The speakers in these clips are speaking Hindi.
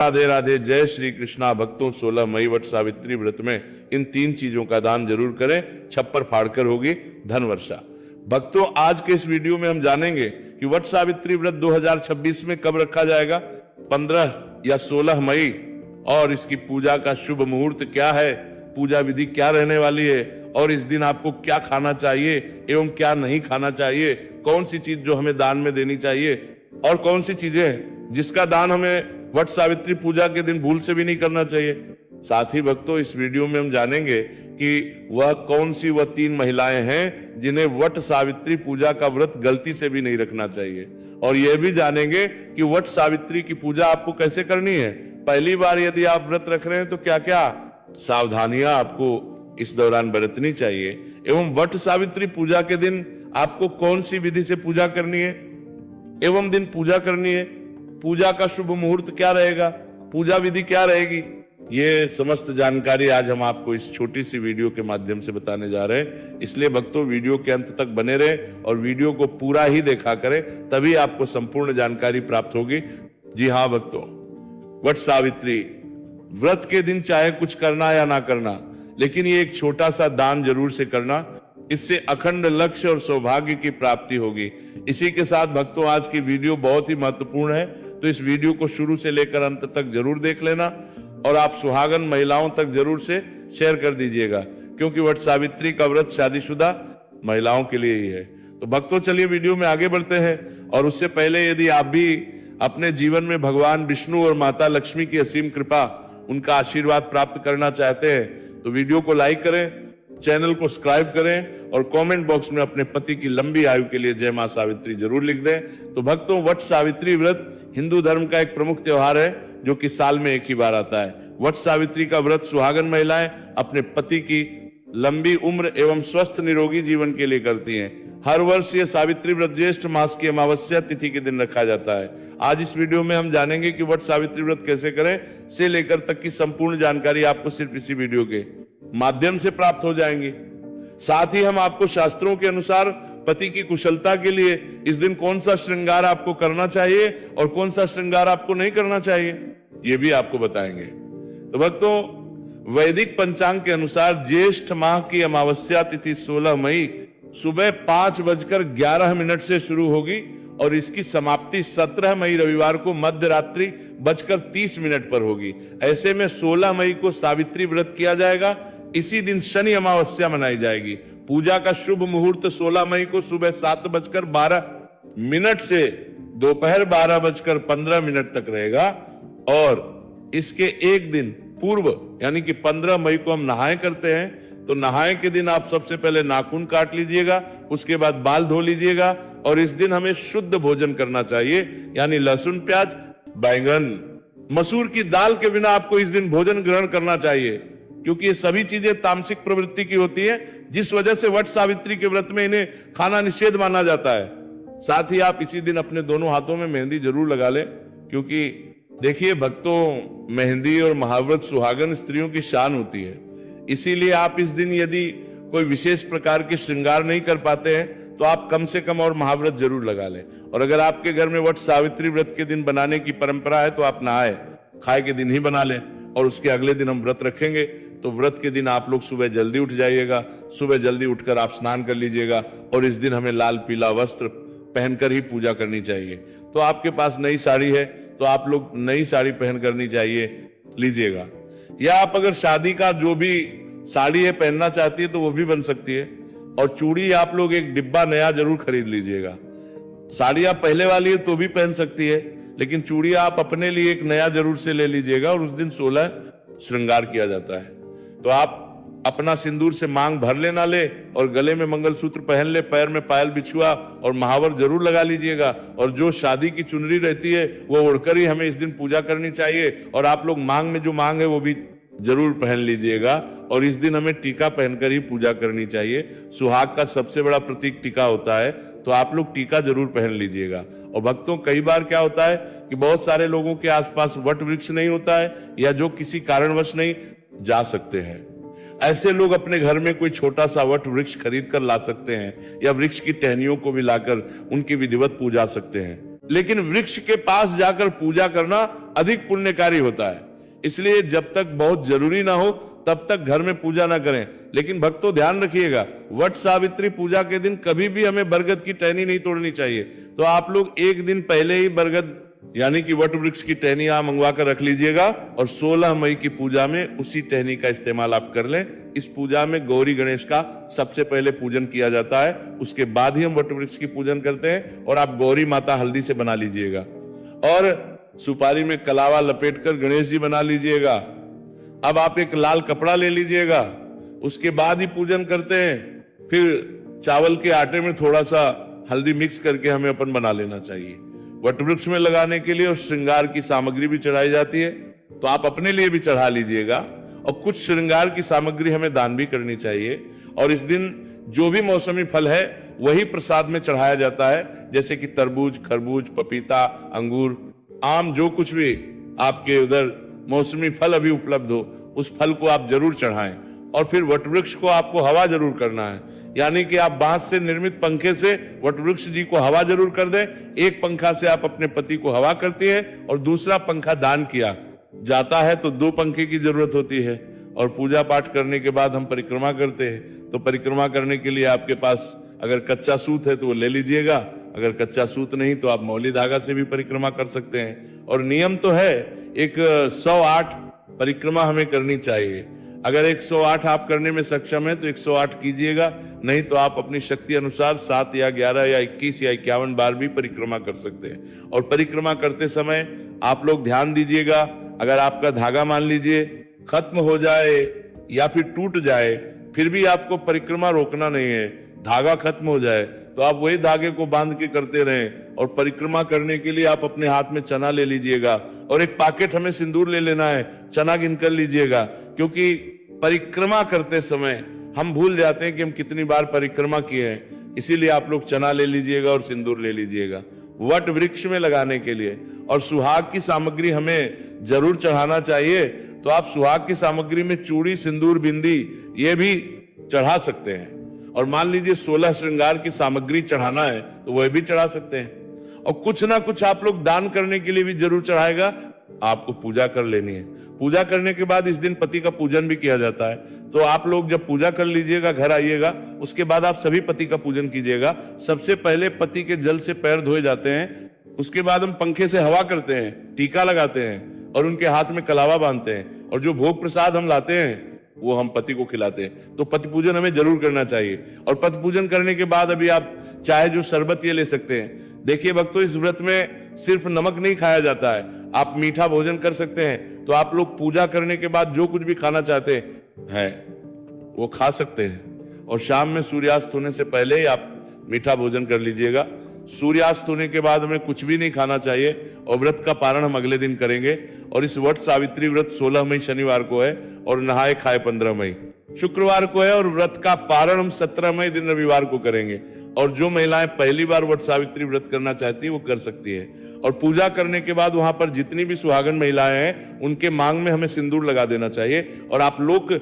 राधे राधे, जय श्री कृष्णा। भक्तों, 16 मई वट सावित्री व्रत में इन 3 चीजों का दान जरूर करें, छप्पर फाड़कर होगी धन वर्षा। भक्तों, आज के इस वीडियो में हम जानेंगे कि वट सावित्री व्रत 2026 में कब रखा जाएगा, 15 या 16 मई, और इसकी पूजा का शुभ मुहूर्त क्या है, पूजा विधि क्या रहने वाली है, और इस दिन आपको क्या खाना चाहिए एवं क्या नहीं खाना चाहिए, कौन सी चीज जो हमें दान में देनी चाहिए और कौन सी चीजें जिसका दान हमें वट सावित्री पूजा के दिन भूल से भी नहीं करना चाहिए। साथ ही भक्तों, इस वीडियो में हम जानेंगे कि वह कौन सी वह 3 महिलाएं हैं जिन्हें वट सावित्री पूजा का व्रत गलती से भी नहीं रखना चाहिए, और यह भी जानेंगे कि वट सावित्री की पूजा आपको कैसे करनी है। पहली बार यदि आप व्रत रख रहे हैं तो क्या क्या सावधानियां आपको इस दौरान बरतनी चाहिए, एवं वट सावित्री पूजा के दिन आपको कौन सी विधि से पूजा करनी है एवं दिन पूजा करनी है, पूजा का शुभ मुहूर्त क्या रहेगा, पूजा विधि क्या रहेगी, ये समस्त जानकारी आज हम आपको इस छोटी सी वीडियो के माध्यम से बताने जा रहे हैं। इसलिए भक्तों, वीडियो के अंत तक बने रहे और वीडियो को पूरा ही देखा करें, तभी आपको संपूर्ण जानकारी प्राप्त होगी। जी हाँ भक्तों, वट सावित्री व्रत के दिन चाहे कुछ करना या ना करना, लेकिन ये एक छोटा सा दान जरूर से करना, इससे अखंड लक्ष्य और सौभाग्य की प्राप्ति होगी। इसी के साथ भक्तों, आज की वीडियो बहुत ही महत्वपूर्ण है, तो इस वीडियो को शुरू से लेकर अंत तक जरूर देख लेना और आप सुहागन महिलाओं तक जरूर से शेयर कर दीजिएगा, क्योंकि वट सावित्री का व्रत शादीशुदा महिलाओं के लिए ही है। तो भक्तों, चलिए वीडियो में आगे बढ़ते हैं। और उससे पहले यदि आप भी अपने जीवन में भगवान विष्णु और माता लक्ष्मी की असीम कृपा, उनका आशीर्वाद प्राप्त करना चाहते हैं तो वीडियो को लाइक करें, चैनल को सब्सक्राइब करें और कमेंट बॉक्स में अपने पति की लंबी आयु के लिए जय मां सावित्री जरूर लिख दें। तो भक्तों, वट सावित्री व्रत हिंदू धर्म का एक प्रमुख त्योहार है जो कि साल में एक ही बार आता है। वट सावित्री का व्रत सुहागन महिलाएं अपने पति की लंबी उम्र एवं स्वस्थ निरोगी जीवन के लिए करती हैं। हर वर्ष ये सावित्री व्रत ज्येष्ठ मास की अमावस्या तिथि के दिन रखा जाता है। आज इस वीडियो में हम जानेंगे कि वट सावित्री व्रत कैसे करें से लेकर तक की संपूर्ण जानकारी आपको सिर्फ इसी वीडियो के माध्यम से प्राप्त हो जाएंगी। साथ ही हम आपको शास्त्रों के अनुसार पति की कुशलता के लिए इस दिन कौन सा श्रृंगार आपको करना चाहिए और कौन सा श्रृंगार आपको नहीं करना चाहिए, ये भी आपको बताएंगे। तो भक्तों, वैदिक पंचांग के अनुसार ज्येष्ठ माह की अमावस्या तिथि 16 मई सुबह 5:11 से शुरू होगी और इसकी समाप्ति 17 मई रविवार को मध्य रात्रि 5:30 पर होगी। ऐसे में 16 मई को सावित्री व्रत किया जाएगा। इसी दिन शनि अमावस्या मनाई जाएगी। पूजा का शुभ मुहूर्त 16 मई को सुबह 7:12 से दोपहर 12:15 तक रहेगा, और इसके एक दिन पूर्व यानी कि 15 मई को हम नहाए करते हैं। तो नहाए के दिन आप सबसे पहले नाखून काट लीजिएगा, उसके बाद बाल धो लीजिएगा, और इस दिन हमें शुद्ध भोजन करना चाहिए, यानी लहसुन, प्याज, बैंगन, मसूर की दाल के बिना आपको इस दिन भोजन ग्रहण करना चाहिए, क्योंकि ये सभी चीजें तामसिक प्रवृत्ति की होती है, जिस वजह से वट सावित्री के व्रत में इन्हें खाना निषेध माना जाता है। साथ ही आप इसी दिन अपने दोनों हाथों में मेहंदी जरूर लगा लें, क्योंकि देखिए भक्तों, मेहंदी और महाव्रत सुहागन स्त्रियों की शान होती है। इसीलिए आप इस दिन यदि कोई विशेष प्रकार के श्रृंगार नहीं कर पाते हैं तो आप कम से कम और महाव्रत जरूर लगा लें। और अगर आपके घर में वट सावित्री व्रत के दिन बनाने की परंपरा है तो आप नहाए खाए के दिन ही बना लें, और उसके अगले दिन हम व्रत रखेंगे। तो व्रत के दिन आप लोग सुबह जल्दी उठ जाइएगा, सुबह जल्दी उठकर आप स्नान कर लीजिएगा, और इस दिन हमें लाल पीला वस्त्र पहनकर ही पूजा करनी चाहिए। तो आपके पास नई साड़ी है तो आप लोग नई साड़ी पहन करनी चाहिए, लीजिएगा। या आप अगर शादी का जो भी साड़ी है पहनना चाहती है तो वो भी बन सकती है। और चूड़ी आप लोग एक डिब्बा नया जरूर खरीद लीजिएगा। साड़ी आप पहले वाली है तो भी पहन सकती है, लेकिन चूड़ी आप अपने लिए एक नया जरूर से ले लीजिएगा। और उस दिन 16 श्रृंगार किया जाता है। तो आप अपना सिंदूर से मांग भर लेना ले, और गले में मंगलसूत्र पहन ले, पैर में पायल बिछुआ और महावर जरूर लगा लीजिएगा। और जो शादी की चुनरी रहती है वो ओढ़कर ही हमें इस दिन पूजा करनी चाहिए। और आप लोग मांग में जो मांग है वो भी जरूर पहन लीजिएगा, और इस दिन हमें टीका पहनकर ही पूजा करनी चाहिए। सुहाग का सबसे बड़ा प्रतीक टीका होता है, तो आप लोग टीका जरूर पहन लीजिएगा। और भक्तों, कई बार क्या होता है कि बहुत सारे लोगों के आसपास वट वृक्ष नहीं होता है, या जो किसी कारणवश नहीं जा सकते हैं। ऐसे लोग अपने घर में कोई छोटा सा वट वृक्ष खरीद कर ला सकते हैं, या वृक्ष की टहनियों को भी लाकर उनकी विधिवत पूजा सकते हैं। लेकिन वृक्ष के पास जाकर पूजा करना अधिक पुण्यकारी होता है। इसलिए जब तक बहुत जरूरी ना हो तब तक घर में पूजा ना करें। लेकिन भक्तों ध्यान रखिएगा, वट सावित्री पूजा के दिन कभी भी हमें बरगद की टहनी नहीं तोड़नी चाहिए। तो आप लोग एक दिन पहले ही बरगद यानी कि वट वृक्ष की टहनी आप मंगवा कर रख लीजिएगा और 16 मई की पूजा में उसी टहनी का इस्तेमाल आप कर लें। इस पूजा में गौरी गणेश का सबसे पहले पूजन किया जाता है, उसके बाद ही हम वट वृक्ष की पूजन करते हैं। और आप गौरी माता हल्दी से बना लीजिएगा और सुपारी में कलावा लपेटकर गणेश जी बना लीजिएगा। अब आप एक लाल कपड़ा ले लीजिएगा, उसके बाद ही पूजन करते हैं। फिर चावल के आटे में थोड़ा सा हल्दी मिक्स करके हमें अपन बना लेना चाहिए। वट वृक्ष में लगाने के लिए और श्रृंगार की सामग्री भी चढ़ाई जाती है, तो आप अपने लिए भी चढ़ा लीजिएगा और कुछ श्रृंगार की सामग्री हमें दान भी करनी चाहिए। और इस दिन जो भी मौसमी फल है वही प्रसाद में चढ़ाया जाता है, जैसे कि तरबूज, खरबूज, पपीता, अंगूर, आम, जो कुछ भी आपके उधर मौसमी फल अभी उपलब्ध हो उस फल को आप जरूर चढ़ाएं। और फिर वट वृक्ष को आपको हवा जरूर करना है, यानी कि आप बांस से निर्मित पंखे से वट वृक्ष जी को हवा जरूर कर दें। एक पंखा से आप अपने पति को हवा करती हैं और दूसरा पंखा दान किया जाता है तो 2 पंखे की जरूरत होती है। और पूजा पाठ करने के बाद हम परिक्रमा करते हैं, तो परिक्रमा करने के लिए आपके पास अगर कच्चा सूत है तो वो ले लीजिएगा, अगर कच्चा सूत नहीं तो आप मौली धागा से भी परिक्रमा कर सकते हैं। और नियम तो है एक 108 परिक्रमा हमें करनी चाहिए। अगर 108 आप करने में सक्षम है तो 108 कीजिएगा, नहीं तो आप अपनी शक्ति अनुसार 7 या 11 या 21 या 51 बार भी परिक्रमा कर सकते हैं। और परिक्रमा करते समय आप लोग ध्यान दीजिएगा, अगर आपका धागा मान लीजिए खत्म हो जाए या फिर टूट जाए, फिर भी आपको परिक्रमा रोकना नहीं है। धागा खत्म हो जाए तो आप वही धागे को बांध के करते रहें। और परिक्रमा करने के लिए आप अपने हाथ में चना ले लीजिएगा और एक पैकेट हमें सिंदूर ले लेना है, चना गिन कर लीजिएगा, क्योंकि परिक्रमा करते समय हम भूल जाते हैं कि हम कितनी बार परिक्रमा किए हैं। इसीलिए आप लोग चना ले लीजिएगा और सिंदूर ले लीजिएगा वट वृक्ष में लगाने के लिए। और सुहाग की सामग्री हमें जरूर चढ़ाना चाहिए, तो आप सुहाग की सामग्री में चूड़ी, सिंदूर, बिंदी ये भी चढ़ा सकते हैं। और मान लीजिए 16 श्रृंगार की सामग्री चढ़ाना है तो वह भी चढ़ा सकते हैं। और कुछ ना कुछ आप लोग दान करने के लिए भी जरूर चढ़ाएगा। आपको पूजा कर लेनी है। पूजा करने के बाद इस दिन पति का पूजन भी किया जाता है, तो आप लोग जब पूजा कर लीजिएगा, घर आइएगा, उसके बाद आप सभी पति का पूजन कीजिएगा। सबसे पहले पति के जल से पैर धोए जाते हैं, उसके बाद हम पंखे से हवा करते हैं, टीका लगाते हैं और उनके हाथ में कलावा बांधते हैं। और जो भोग प्रसाद हम लाते हैं वो हम पति को खिलाते हैं। तो पति पूजन हमें जरूर करना चाहिए। और पति पूजन करने के बाद अभी आप चाहे जो शरबत ये ले सकते हैं। देखिए भक्तों, इस व्रत में सिर्फ नमक नहीं खाया जाता है, आप मीठा भोजन कर सकते हैं। तो आप लोग पूजा करने के बाद जो कुछ भी खाना चाहते हैं वो खा सकते हैं। और शाम में सूर्यास्त होने से पहले ही आप मीठा भोजन कर लीजिएगा। सूर्यास्त होने के बाद हमें कुछ भी नहीं खाना चाहिए। और व्रत का पारण हम अगले दिन करेंगे। और इस वट सावित्री व्रत 16 मई शनिवार को है और नहाए खाए 15 मई शुक्रवार को है। और व्रत का पारण हम 17 मई दिन रविवार को करेंगे। और जो महिलाएं पहली बार वट सावित्री व्रत करना चाहती है वो कर सकती है। और पूजा करने के बाद वहां पर जितनी भी सुहागन महिलाएं हैं उनके मांग में हमें सिंदूर लगा देना चाहिए। और आप लोग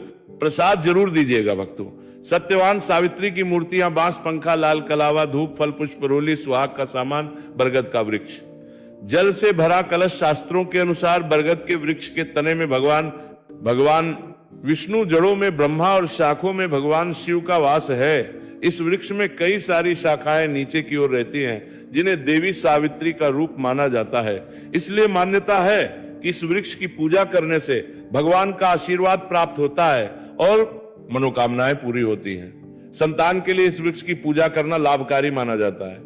प्रसाद जरूर दीजिएगा भक्तों। सत्यवान सावित्री की मूर्तियां, बांस, पंखा, लाल कलावा, धूप, फल, पुष्प, रोली, सुहाग का सामान, बरगद का वृक्ष, जल से भरा कलश। शास्त्रों के अनुसार बरगद के वृक्ष के तने में भगवान विष्णु, जड़ों में ब्रह्मा और शाखों में भगवान शिव का वास है। इस वृक्ष में कई सारी शाखाएं नीचे की ओर रहती हैं, जिन्हें देवी सावित्री का रूप माना जाता है। इसलिए मान्यता है कि इस वृक्ष की पूजा करने से भगवान का आशीर्वाद प्राप्त होता है और मनोकामनाएं पूरी होती हैं। संतान के लिए इस वृक्ष की पूजा करना लाभकारी माना जाता है।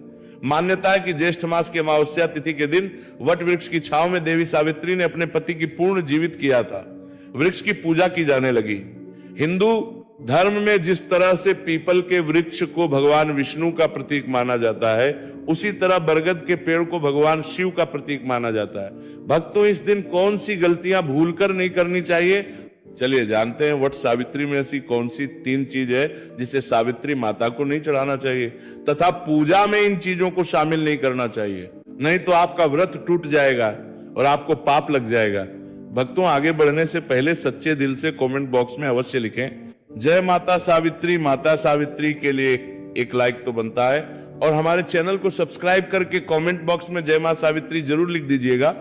मान्यता है कि ज्येष्ठ मास की अमावस्या तिथि के दिन वट वृक्ष की छांव में देवी सावित्री ने अपने पति की पूर्ण जीवित किया था। वृक्ष की पूजा की जाने लगी। हिंदू धर्म में जिस तरह से पीपल के वृक्ष को भगवान विष्णु का प्रतीक माना जाता है, उसी तरह बरगद के पेड़ को भगवान शिव का प्रतीक माना जाता है। भक्तों, इस दिन कौन सी गलतियां भूलकर नहीं करनी चाहिए, चलिए जानते हैं। वट सावित्री में ऐसी कौन सी 3 चीज है जिसे सावित्री माता को नहीं चढ़ाना चाहिए, तथा पूजा में इन चीजों को शामिल नहीं करना चाहिए, नहीं तो आपका व्रत टूट जाएगा और आपको पाप लग जाएगा। भक्तों, आगे बढ़ने से पहले सच्चे दिल से कमेंट बॉक्स में अवश्य लिखें जय माता सावित्री। माता सावित्री के लिए एक लाइक तो बनता है। और हमारे चैनल को सब्सक्राइब करके कमेंट बॉक्स में जय मां सावित्री जरूर लिख दीजिएगा,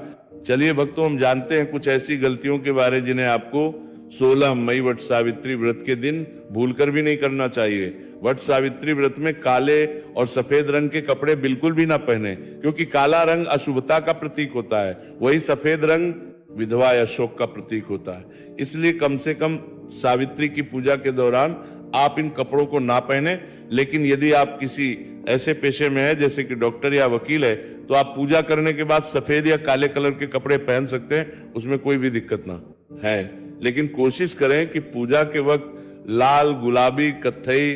चलिए भक्तों, हम जानते हैं कुछ ऐसी गलतियों के बारे जिन्हें आपको 16 मई वट सावित्री व्रत के दिन भूलकर भी नहीं करना चाहिए। वट सावित्री व्रत में काले और सफेद रंग के कपड़े बिल्कुल भी ना पहने, क्योंकि काला रंग अशुभता का प्रतीक होता है, वही सफेद रंग विधवा या शोक का प्रतीक होता है। इसलिए कम से कम सावित्री की पूजा के दौरान आप इन कपड़ों को ना पहने। लेकिन यदि आप किसी ऐसे पेशे में है जैसे कि डॉक्टर या वकील है, तो आप पूजा करने के बाद सफेद या काले कलर के कपड़े पहन सकते हैं, उसमें कोई भी दिक्कत ना है। लेकिन कोशिश करें कि पूजा के वक्त लाल, गुलाबी, कत्थई,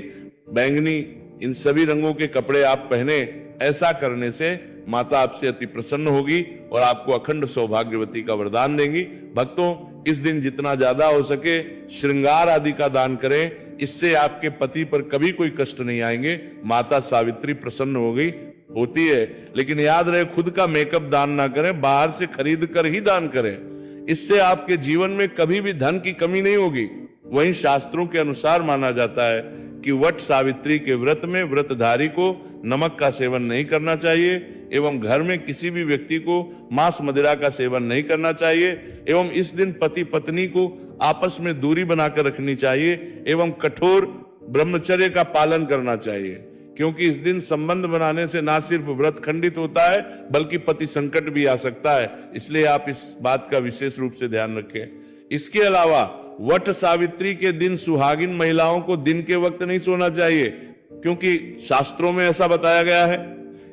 बैंगनी इन सभी रंगों के कपड़े आप पहने। ऐसा करने से माता आपसे अति प्रसन्न होगी और आपको अखंड सौभाग्यवती का वरदान देंगी। भक्तों, इस दिन जितना ज्यादा हो सके श्रृंगार आदि का दान करें, इससे आपके पति पर कभी कोई कष्ट नहीं आएंगे। माता सावित्री प्रसन्न होती है। लेकिन याद रहे, खुद का मेकअप दान ना करें, बाहर से खरीद कर ही दान करें। इससे आपके जीवन में कभी भी धन की कमी नहीं होगी। वहीं शास्त्रों के अनुसार माना जाता है कि वट सावित्री के व्रत में व्रतधारी को नमक का सेवन नहीं करना चाहिए, एवं घर में किसी भी व्यक्ति को मांस मदिरा का सेवन नहीं करना चाहिए, एवं इस दिन पति पत्नी को आपस में दूरी बनाकर रखनी चाहिए, एवं कठोर ब्रह्मचर्य का पालन करना चाहिए। क्योंकि इस दिन संबंध बनाने से ना सिर्फ व्रत खंडित होता है, बल्कि पति संकट भी आ सकता है। इसलिए आप इस बात का विशेष रूप से ध्यान रखें। इसके अलावा वट सावित्री के दिन सुहागिन महिलाओं को दिन के वक्त नहीं सोना चाहिए, क्योंकि शास्त्रों में ऐसा बताया गया है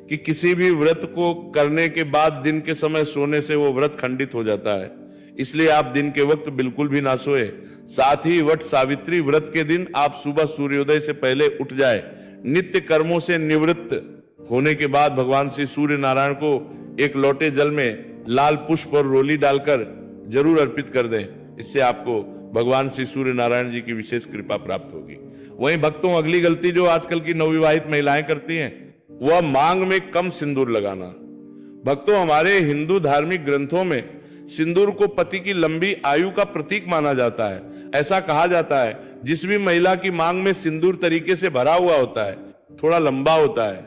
कि किसी भी व्रत को करने के बाद दिन के समय सोने से वो व्रत खंडित हो जाता है। इसलिए आप दिन के वक्त बिल्कुल भी ना सोए। साथ ही वट सावित्री व्रत के दिन आप सुबह सूर्योदय से पहले उठ जाए। नित्य कर्मों से निवृत्त होने के बाद भगवान श्री सूर्य नारायण को एक लोटे जल में लाल पुष्प और रोली डालकर जरूर अर्पित कर दें। इससे आपको भगवान श्री सूर्य नारायण जी की विशेष कृपा प्राप्त होगी। वहीं भक्तों, अगली गलती जो आजकल की नवविवाहित महिलाएं करती हैं, वह मांग में कम सिंदूर लगाना। भक्तों, हमारे हिंदू धार्मिक ग्रंथों में सिंदूर को पति की लंबी आयु का प्रतीक माना जाता है। ऐसा कहा जाता है, जिस भी महिला की मांग में सिंदूर तरीके से भरा हुआ होता है, थोड़ा लंबा होता है,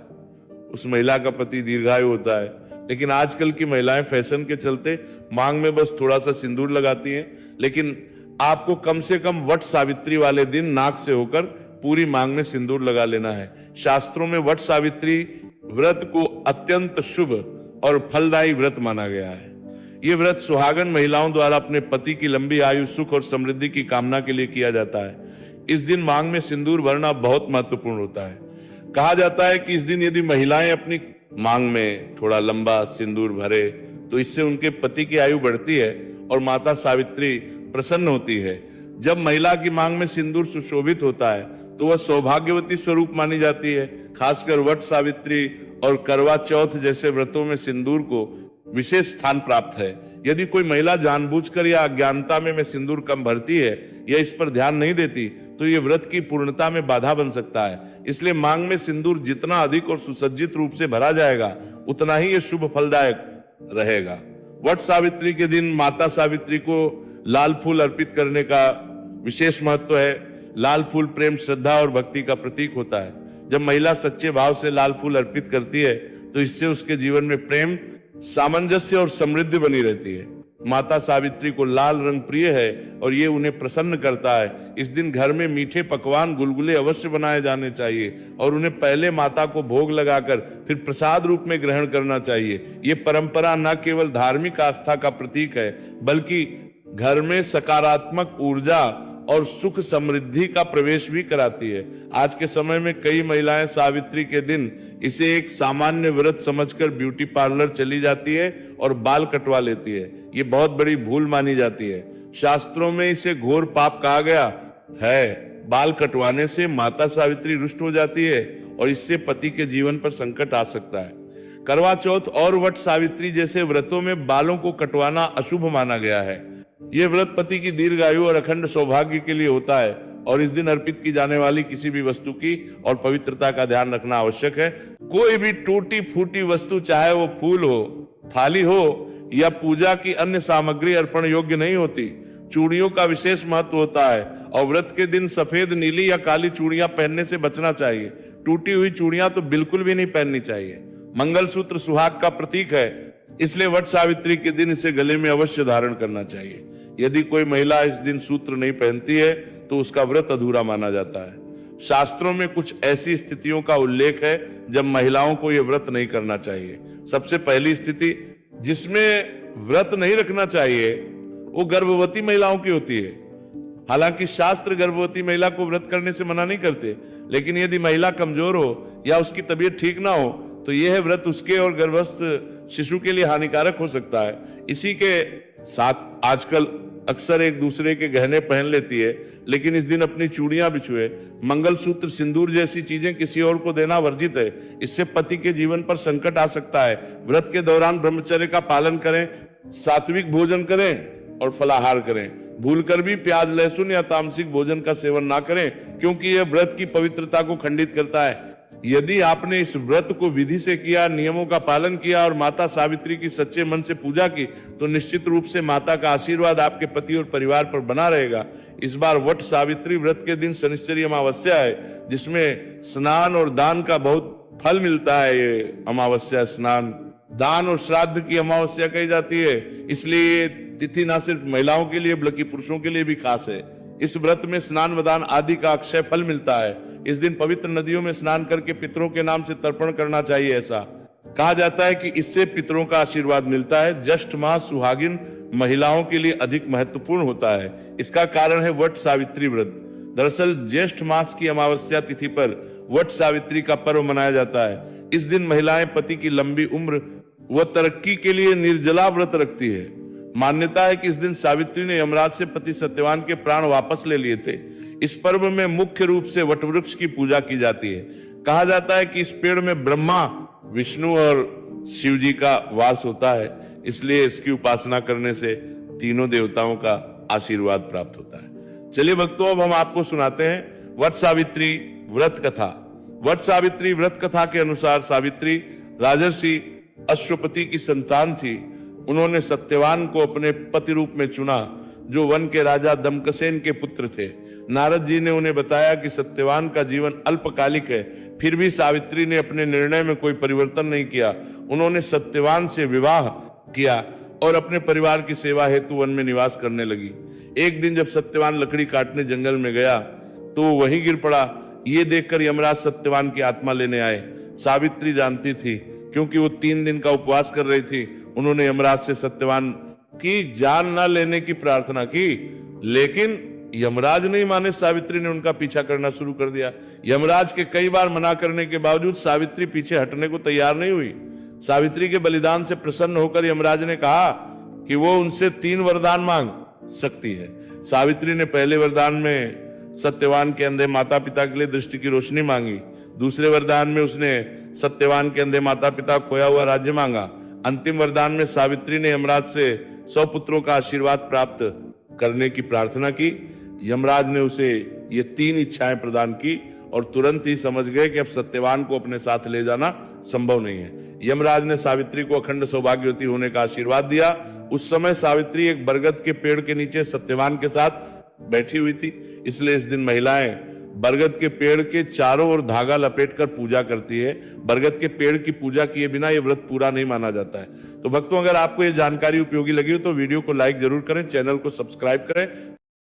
उस महिला का पति दीर्घायु होता है। लेकिन आजकल की महिलाएं फैशन के चलते मांग में बस थोड़ा सा सिंदूर लगाती हैं। लेकिन आपको कम से कम वट सावित्री वाले दिन नाक से होकर पूरी मांग में सिंदूर लगा लेना है। शास्त्रों में वट सावित्री व्रत को अत्यंत शुभ और फलदायी व्रत माना गया है। ये व्रत सुहागन महिलाओं द्वारा अपने पति की लंबी आयु, सुख और समृद्धि की कामना के लिए किया जाता है। इस दिन मांग में सिंदूर भरना बहुत महत्वपूर्ण होता है। कहा जाता है कि इस दिन यदि महिलाएं अपनी मांग में थोड़ा लंबा सिंदूर भरे तो इससे उनके पति की आयु बढ़ती है और माता सावित्री प्रसन्न होती है। जब महिला की मांग में सिंदूर सुशोभित होता है तो वह सौभाग्यवती स्वरूप मानी जाती है। खासकर वट सावित्री और करवा चौथ जैसे व्रतों में सिंदूर को विशेष स्थान प्राप्त है। यदि कोई महिला जानबूझकर या अज्ञानता में सिंदूर कम भरती है या इस पर ध्यान नहीं देती तो ये व्रत की पूर्णता में बाधा बन सकता है। इसलिए मांग में सिंदूर जितना अधिक और सुसज्जित रूप से भरा जाएगा, उतना ही ये शुभ फलदायक रहेगा। वट सावित्री के दिन माता सावित्री को लाल फूल अर्पित करने का विशेष महत्व है। लाल फूल प्रेम, श्रद्धा और भक्ति का प्रतीक होता है। जब महिला सच्चे भाव से लाल फूल अर्पित करती है तो इससे उसके जीवन में प्रेम, सामंजस्य और समृद्धि बनी रहती है। माता सावित्री को लाल रंग प्रिय है और ये उन्हें प्रसन्न करता है। इस दिन घर में मीठे पकवान, गुलगुले अवश्य बनाए जाने चाहिए और उन्हें पहले माता को भोग लगाकर फिर प्रसाद रूप में ग्रहण करना चाहिए। ये परंपरा न केवल धार्मिक आस्था का प्रतीक है, बल्कि घर में सकारात्मक ऊर्जा और सुख समृद्धि का प्रवेश भी कराती है। आज के समय में कई महिलाएं सावित्री के दिन इसे एक सामान्य व्रत समझकर ब्यूटी पार्लर चली जाती है और बाल कटवा लेती है। ये बहुत बड़ी भूल मानी जाती है। शास्त्रों में इसे घोर पाप कहा गया है। बाल कटवाने से माता सावित्री रुष्ट हो जाती है और इससे पति के जीवन पर संकट आ सकता है। करवा चौथ और वट सावित्री जैसे व्रतों में बालों को कटवाना अशुभ माना गया है। ये व्रत पति की दीर्घायु और अखंड सौभाग्य के लिए होता है और इस दिन अर्पित की जाने वाली किसी भी वस्तु की और पवित्रता का ध्यान रखना आवश्यक है। कोई भी टूटी फूटी वस्तु, चाहे वो फूल हो, थाली हो या पूजा की अन्य सामग्री अर्पण योग्य नहीं होती। चूड़ियों का विशेष महत्व होता है और व्रत के दिन सफेद, नीली या काली चूड़ियां पहनने से बचना चाहिए। टूटी हुई चूड़ियां तो बिल्कुल भी नहीं पहननी चाहिए। मंगलसूत्र सुहाग का प्रतीक है। इसलिए वट सावित्री के दिन इसे गले में अवश्य धारण करना चाहिए। यदि कोई महिला इस दिन सूत्र नहीं पहनती है तो उसका व्रत अधूरा माना जाता है। शास्त्रों में कुछ ऐसी स्थितियों का उल्लेख है जब महिलाओं को यह व्रत नहीं करना चाहिए। सबसे पहली स्थिति जिसमें व्रत नहीं रखना चाहिए वो गर्भवती महिलाओं की होती है। हालांकि शास्त्र गर्भवती महिला को व्रत करने से मना नहीं करते, लेकिन यदि महिला कमजोर हो या उसकी तबीयत ठीक ना हो तो यह व्रत उसके और गर्भस्थ शिशु के लिए हानिकारक हो सकता है। इसी के साथ आजकल अक्सर एक दूसरे के गहने पहन लेती है, लेकिन इस दिन अपनी चूड़ियां बिछुए, मंगलसूत्र, सिंदूर जैसी चीजें किसी और को देना वर्जित है। इससे पति के जीवन पर संकट आ सकता है। व्रत के दौरान ब्रह्मचर्य का पालन करें, सात्विक भोजन करें और फलाहार करें। भूलकर भी प्याज, लहसुन या तामसिक भोजन का सेवन ना करें, क्योंकि यह व्रत की पवित्रता को खंडित करता है। यदि आपने इस व्रत को विधि से किया, नियमों का पालन किया और माता सावित्री की सच्चे मन से पूजा की तो निश्चित रूप से माता का आशीर्वाद आपके पति और परिवार पर बना रहेगा। इस बार वट सावित्री व्रत के दिन शनिश्चरी अमावस्या है, जिसमें स्नान और दान का बहुत फल मिलता है। ये अमावस्या स्नान, दान और श्राद्ध की अमावस्या कही जाती है, इसलिए ये तिथि न सिर्फ महिलाओं के लिए बल्कि पुरुषों के लिए भी खास है। इस व्रत में स्नान वदान आदि का अक्षय फल मिलता है। इस दिन पवित्र नदियों में स्नान करके पितरों के नाम से तर्पण करना चाहिए। ऐसा कहा जाता है कि इससे पितरों का आशीर्वाद मिलता है। ज्येष्ठ मास सुहागिन महिलाओं के लिए अधिक महत्वपूर्ण होता है। इसका कारण है वट सावित्री व्रत। दरअसल ज्येष्ठ मास की अमावस्या तिथि पर वट सावित्री का पर्व मनाया जाता है। इस दिन महिलाएं पति की लंबी उम्र व तरक्की के लिए निर्जला व्रत रखती है। मान्यता है कि इस दिन सावित्री ने यमराज से पति सत्यवान के प्राण वापस ले लिए थे। इस पर्व में मुख्य रूप से वटवृक्ष की पूजा की जाती है। कहा जाता है कि इस पेड़ में ब्रह्मा, विष्णु और शिव जी का वास होता है, इसलिए इसकी उपासना करने से तीनों देवताओं का आशीर्वाद प्राप्त होता है। चलिए भक्तों, अब हम आपको सुनाते हैं वट सावित्री व्रत कथा। वट सावित्री व्रत कथा के अनुसार सावित्री राजर्षि अश्वपति की संतान थी। उन्होंने सत्यवान को अपने पति रूप में चुना, जो वन के राजा दमकसेन के पुत्र थे। नारद जी ने उन्हें बताया कि सत्यवान का जीवन अल्पकालिक है, फिर भी सावित्री ने अपने निर्णय में कोई परिवर्तन नहीं किया। उन्होंने सत्यवान से विवाह किया और अपने परिवार की सेवा हेतु वन में निवास करने लगी। एक दिन जब सत्यवान लकड़ी काटने जंगल में गया तो वो वहीं गिर पड़ा। ये देखकर यमराज सत्यवान की आत्मा लेने आए। सावित्री जानती थी, क्योंकि वो 3 दिन का उपवास कर रही थी। उन्होंने यमराज से सत्यवान की जान न लेने की प्रार्थना की, लेकिन यमराज नहीं माने। सावित्री ने उनका पीछा करना शुरू कर दिया। यमराज के कई बार मना करने के बावजूद सावित्री पीछे हटने को तैयार नहीं हुई। सावित्री के बलिदान से प्रसन्न होकर यमराज ने कहा कि वो उनसे 3 वरदान मांग सकती है। सावित्री ने पहले वरदान में सत्यवान के अंधे माता पिता के लिए दृष्टि की रोशनी मांगी। दूसरे वरदान में उसने सत्यवान के अंधे माता पिता खोया हुआ राज्य मांगा। अंतिम वरदान में सावित्री ने यमराज से 100 पुत्रों का आशीर्वाद प्राप्त करने की प्रार्थना की। यमराज ने उसे ये 3 इच्छाएं प्रदान की और तुरंत ही समझ गए कि अब सत्यवान को अपने साथ ले जाना संभव नहीं है। यमराज ने सावित्री को अखंड सौभाग्यवती होने का आशीर्वाद दिया। उस समय सावित्री एक बरगद के पेड़ के नीचे सत्यवान के साथ बैठी हुई थी, इसलिए इस दिन महिलाएं बरगद के पेड़ के चारों ओर धागा लपेटकर पूजा करती है। बरगद के पेड़ की पूजा किए बिना यह व्रत पूरा नहीं माना जाता है। तो भक्तों, अगर आपको यह जानकारी उपयोगी लगी हो तो वीडियो को लाइक जरूर करें, चैनल को सब्सक्राइब करें